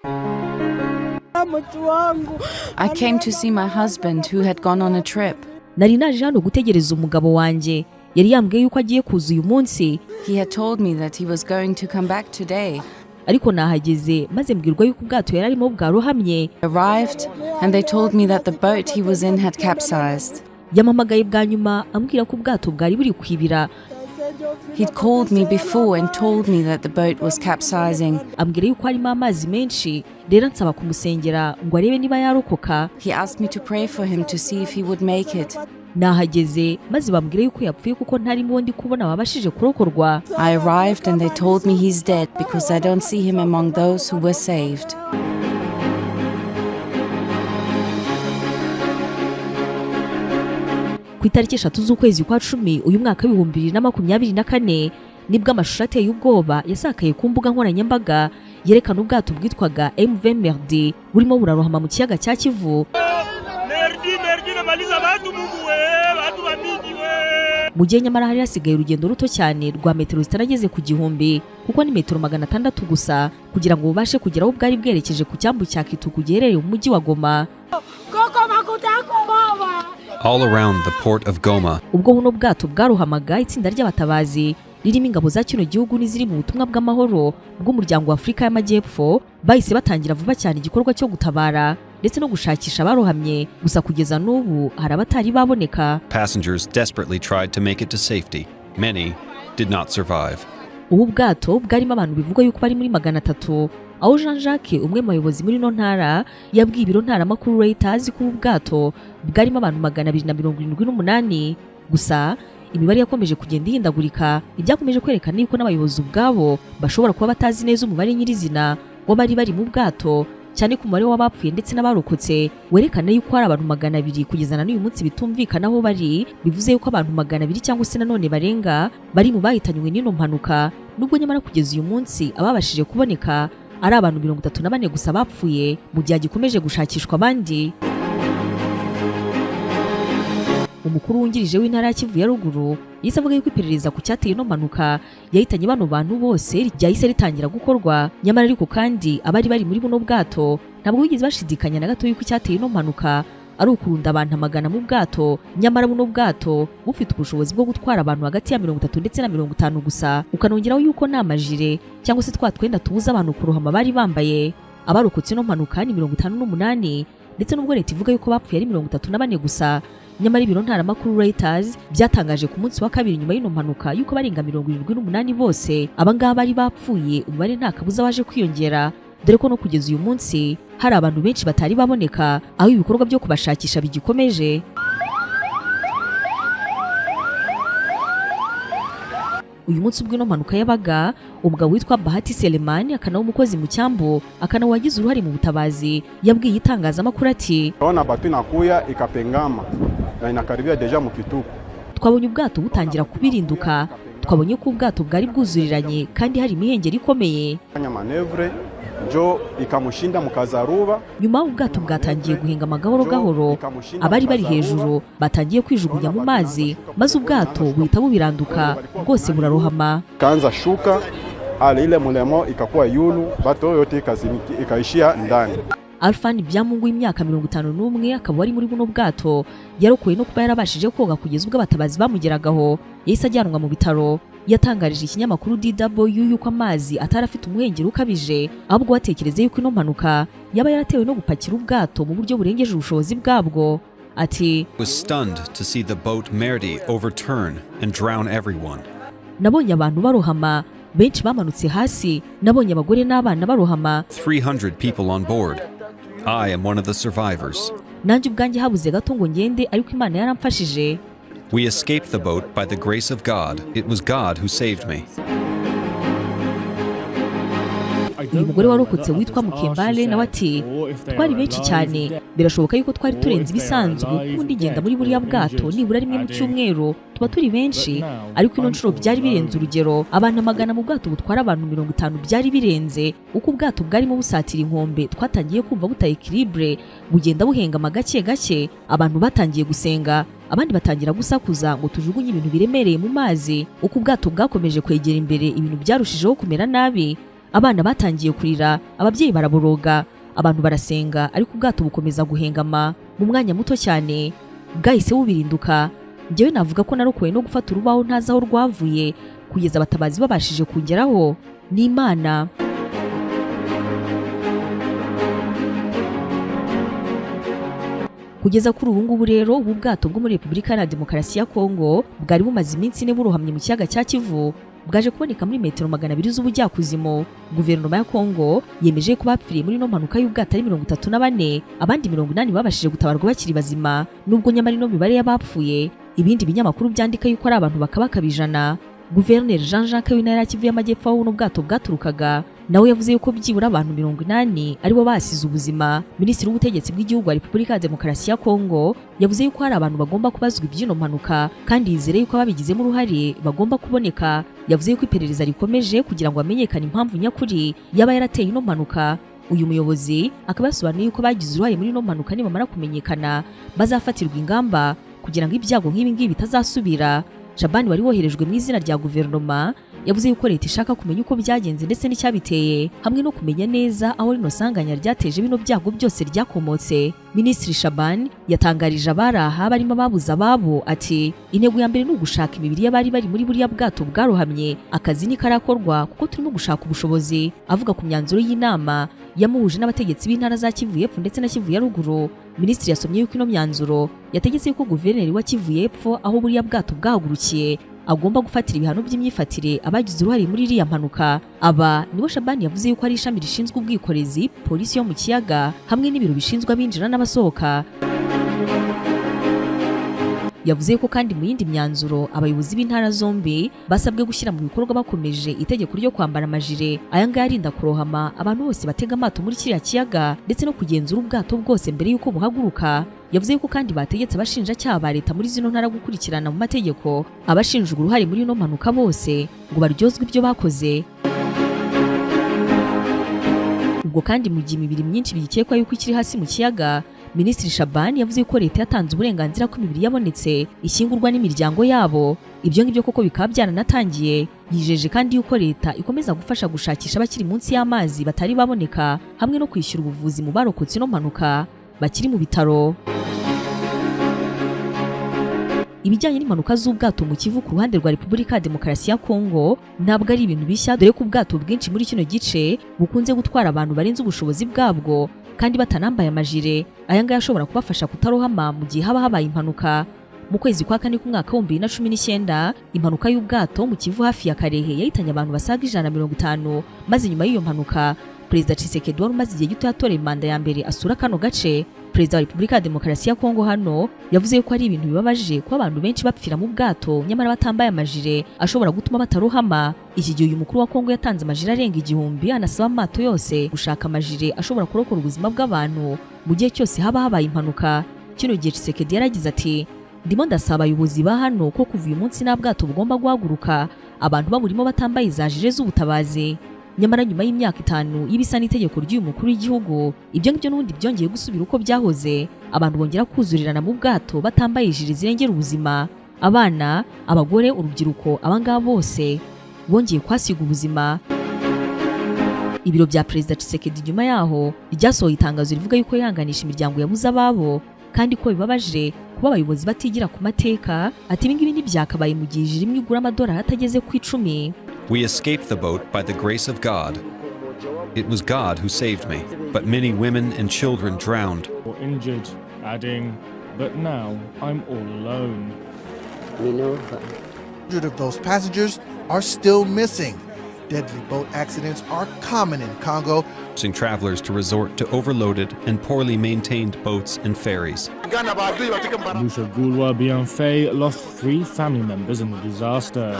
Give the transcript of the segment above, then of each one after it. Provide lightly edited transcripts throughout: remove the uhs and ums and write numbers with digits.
I came to see my husband who had gone on a trip. Nari naje hano gutegereza umugabo wanjye. Yari yambwiye yuko agiye kuza uyu munsi. He had told me that he was going to come back today. Ariko nahageze maze mbwirwa yuko ubwato yari arimo bwarohamye. Arrived and they told me that the boat he was in had capsized. Yamamagaye bwa nyuma ambwira ko ubwato bwari buri kwibira. He'd called me before and told me that the boat was capsizing. Ambwira yuko harimo amazi menshi, rero nsaba kumusengera ngo arebe niba yarokoka. He asked me to pray for him to see if he would make it. Nahageze maze bambwira yuko yapfuye kuko ntarimo ndi kubona babashije kurokorwa. I arrived and they told me he's dead because I don't see him among those who were saved. Ku itariki 3 z'ukwezi kwa 10 uyu mwaka w'2024 nibwo amashusho ateye ubwoba yasakaye ku mbuga nkoranyambaga yerekana ubwato bwitwaga METERO burimo burarohama mu kiyaga cya Kivu. Mu gihe nyamara hari hasigaye urugendo ruto cyane rwa metero zitarageze ku gihumbi kuko ni metero 600 gusa kugira ngo bubashe kugera aho bwari bwerekeje ku cyambu cya Kituku giherereye mu mujyi wa Goma. All around the port of Goma. Ubwo buno bwato bwarohamaga itsinda ry'abatabazi ririmo ingabo za kino gihugu n'iziri mu butumwa bw'amahoro bw'umuryango wa Afrika y'Amajyepfo bahise batangira vuba cyane igikorwa cyo gutabara ndetse no gushakisha abarohamye gusa kugeza n'ubu hari abatari baboneka. Passengers desperately tried to make it to safety. Many did not survive. Ubu bwato bwarimo abantu bivugwa yuko bari muri 300 aho Jean Jacques umwe mu bayobozi muri no ntara yabwiye ibiro ntaramakuru Reuters ko ubu bwato bwarimo abantu 278 gusa imibare yakomeje kugenda ihindagurika ibyakomeje kwerekana yuko n'abayobozi ubwabo bashobora kuba batazi neza umubare nyirizina wo bari mu bwato cyane ku mubare w'abapfuye ndetse n'abarokotse werekana yuko hari abantu 200 kugezana n'uyu munsi bitumvikana aho bari bivuze yuko abantu 200 cyangwa se nanone barenga bari mu bahitanywe n'ino mpanuka nubwo nyamara kugeza uyu munsi ababashije kuboneka ari abantu 34 gusa bapfuye mu gihe gikomeje gushakishwa abandi. Umukuru wungirije w'intara ya Kivu ya ruguru yise avuga yuko iperereza ku cyateye no mpanuka yahitanye bano bantu bose ryahise ritangira gukorwa nyamara ariko kandi abari bari muri buno bwato ntabwo bigeze bashidikanya na gato yuko cyateye no mpanuka ari ukurunda abantu amagana mu bwato nyamara buno bwato bufite ubushobozi bwo gutwara abantu hagati ya 30 ndetse na 50 gusa ukanongeraho yuko nta majire cyangwa se twatwenda tubuza abantu kurohama bari bambaye. Abarokotse no mpanuka ni 58 ndetse n'ubwo leta ivuga yuko bapfuye ari 34 gusa nyamara ibiro ntaramakuru Reuters byatangaje ku munsi wa kabiri nyuma y'ino mpanuka yuko barenga 78 bose abangaba bari bapfuye umubare nta kabuza waje kwiyongera dore ko no kugeza uyu munsi hari abantu benshi batari baboneka aho ibikorwa byo kubashakisha bigikomeje. Uyu munsi ubwo ino mpanuka yabaga umugabo witwa Bahati Selemani akanaho umukozi mu cyambu akanaho wagize uruhare mu butabazi yabwiye itangazamakuru ati ona bato inakuya ikapengama na inakaribia deja mu Kituku. Twabonye ubwato butangira kubirinduka twabonye ko ubwato bwari bwuzuriranye kandi hari imihengeri ikomeye. Manevre jo ikamushinda mukazaruba nyuma ubwato bwatangiye guhinga amagahoro gahoro abari bari hejuru batangiye kwijugunya mu mazi maze ubwato buhita bubiranduka bwose burarohama. Kanza shuka ale ile mulemo ikakuwa yulu bato yote ikaishia ndani. Alfani Byamungu y'imyaka 51 akaba ari muri buno bwato yarokoye no kuba yarabashije koga kugeza ubwo abatabazi bamugeragaho yahise ajyanwa mu bitaro. Yatangarije ikinyamakuru DW yuko amazi atarafite umuhengeri ukabije ahubwo watekereze yuko ino mpanuka yaba yaratewe no gupakira ubwato mu buryo burengeje ubushobozi bwabwo. Ati was stunned to see the boat METERO overturn and drown everyone. Nabonye abantu barohama benshi bamanutse hasi nabonye abagore n'abana barohama 300 people on board. I am one of the survivors. Nanjye ubwanjye habuze gato ngo ngende ariko Imana yaramfashije. We escaped the boat by the grace of God. It was God who saved me. Uyu mugore warokotse witwa Mukembale nawe ati twari benshi cyane birashoboka yuko twari turenze ibisanzwe kundi genda muri buriya bwato nibura rimwe mu cyumweru tuba turi benshi ariko ino nshuro byari birenze urugero abantu amagana mu bwato butwara abantu 50 byari birenze uko ubwato bwarimo busatira inkombe twatangiye kumva butaye equilibre bugenda buhengama gake gake abantu batangiye gusenga abandi batangira gusakuza ngo tujugunye ibintu biremereye mu mazi uko ubwato bwakomeje kwegera imbere ibintu byarushijeho kumera nabi abana batangiye kurira, ababyeyi baraboroga, abantu barasenga, ariko ubwato bukomeza guhengama. Mu mwanya muto cyane bwahise bubirinduka. Njyewe navuga ko narokoye no gufata urubaho ntazi aho rwavuye kugeza abatabazi babashije kungeraho. Ni Imana. Kugeza kuri ubu ngubu rero ubu bwato bwo muri Repubulika ya Demokarasi ya Kongo bwari bumaze iminsi ine burohamye mu kiyaga cya Kivu, bwaje kuboneka muri metero 200 z'ubujyakuzimu. Guverinoma ya Kongo yemeje ko bapfiriye muri no mpanuka y'ubwato ari 34, abandi 80 babashije gutabarwa bakiri bazima, nubwo nyamara ino mibare y'abapfuye ibindi binyamakuru byandika yuko ari abantu bakabakabijana. Guverineri Jean-Jacques w'intara ya Kivu y'Amajyepfo aho buno bwato bwaturukaga nawe yavuze yuko byibura abantu 80 aribo basize ubuzima. Minisitiri w'ubutegetsi bw'igihugu wa Repubulika ya Demokarasi ya Kongo yavuze yuko hari abantu bagomba kubazwa ibyino mpanuka, kandi yizere yuko ababigizemo uruhare bagomba kuboneka. Yavuze yuko iperereza rikomeje kugira ngo amenyekane impamvu nyakuri yaba yarateye ino mpanuka. Uyu muyobozi akaba yasobanuye yuko bagize uruhare muri ino mpanuka nibamara kumenyekana bazafatirwa ingamba kugira ngo ibyago nk'ibi ngibi bitazasubira. Shabani wari woherejwe mu izina rya guverinoma yavuze yuko leta ishaka kumenya uko byagenze ndetse n'icyabiteye, hamwe no kumenya neza aho rino sanganya ryateje bino byago byose ryakomotse. Minisitiri Shabani yatangarije abari aha barimo babuza ababo ati intego ya mbere ni ugushaka imibiri y'abari bari muri buriya bwato bwarohamye, akazi ni karakorwa kuko turimo gushaka ubushobozi. Avuga ku myanzuro y'inama yamuhuje n'abategetsi b'intara za Kivu y'Epfo ndetse na Kivu ya Ruguru, minisitiri yasomye yuko ino myanzuro yategetse yuko guverineri wa Kivu y'Epfo aho buriya bwato bwahagurukiye agomba gufatira ibihano by'imyifatire abagize uruhare muri iriya mpanuka. Aba nibo Shabani yavuze yuko ari ishami rishinzwe ubwikorezi, polisi yo mu kiyaga hamwe n'ibiro bishinzwe abinjira n'abasohoka. Yavuze ko kandi mu yindi myanzuro abayobozi b'intara zombi basabwe gushyira mu bikorwa bakomeje itegeko ryo kwambara amajire aya ngaya arinda kurohama abantu bose batega amato muri kiriya kiyaga, ndetse no kugenzura ubwato bwose mbere y'uko buhaguruka. Yavuze ko kandi bategetse abashinjacyaha ba leta muri zino ntara gukurikirana mu mategeko abashinjwa uruhare muri ino mpanuka bose ngo baryozwe ibyo bakoze. Ubwo kandi mu gihe imibiri myinshi bikekwa yuko ikiri hasi mu kiyaga, Minisitiri Shabani yavuze ko leta yatanze uburenganzira ko imibiri yabonetse ishyingurwa n'imiryango yabo. Ibyo ngibyo koko bikaba byaranatangiye. Yijeje kandi yuko leta ikomeza gufasha gushakisha abakiri munsi y'amazi batari baboneka, hamwe no kwishyura ubuvuzi mu barokotse no mpanuka bakiri mu bitaro. Ibijyanye n'impanuka z'ubwato mu Kivu ku ruhande rwa Repubulika ya Demokarasi ya Kongo ntabwo ari ibintu bishya, dore ko ubwato bwinshi muri kino gice bukunze gutwara abantu barenze ubushobozi bwabwo kandi batanambaye amajire. Aya ngaya ashobora kubafasha kutarohama mu gihe haba habaye impanuka. Mu kwezi kwa kane k'umwaka wa 2019 impanuka y'ubwato mu Kivu hafi ya Karehe yahitanye abantu basaga 150, maze nyuma y'iyo mpanuka Perezida Tshisekedi wari umaze igihe gito yatoreye manda ya mbere asura kano gace. Perezida wa Repubulika ya Demokarasi ya Kongo hano yavuze ko ari ibintu bibabaje ko abantu benshi bapfira mu bwato nyamara batambaye amajire ashobora gutuma batarohama. Iki gihe uyu mukuru wa Kongo yatanze amajire arenga 1000, anasaba amato yose gushaka amajire ashobora kurokora ubuzima bw'abantu mu gihe cyose haba habaye impanuka. Kino gihe Tshisekedi yaragize ati ndimo ndasaba abayobozi ba hano ko kuva uyu munsi nta bwato bugomba guhaguruka abantu baburimo batambaye za jire z'ubutabazi. Nyamara nyuma y'imyaka 5 y'ibisa n'itegeko ry'uyu mukuru w'igihugu, ibyo ngibyo n'ubundi byongeye gusubira uko byahoze. Abantu bongera kuzurirana mu bwato batambaye jire zirengera ubuzima. Abana, abagore, urubyiruko, abangaba bose bongeye kwasiga ubuzima. Ibiro bya Perezida Tshisekedi nyuma yaho ryasohoye itangazo rivuga yuko yanganisha imiryango yabuze ababo, kandi ko bibabaje kuba abayobozi batigira ku mateka. Ati ibingibi ntibyakabaye mu gihe ijiri imwe igura amadolari atageze ku 10. We escaped the boat by the grace of God. It was God who saved me, but many women and children drowned. Or injured, adding, but now I'm all alone. We know 100 of those passengers are still missing. Deadly boat accidents are common in Congo, Forcing travelers to resort to overloaded and poorly maintained boats and ferries. Musha Gulwa Bienfait lost 3 family members in the disaster.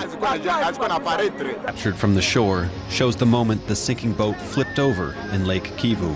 Captured from the shore shows the moment the sinking boat flipped over in Lake Kivu.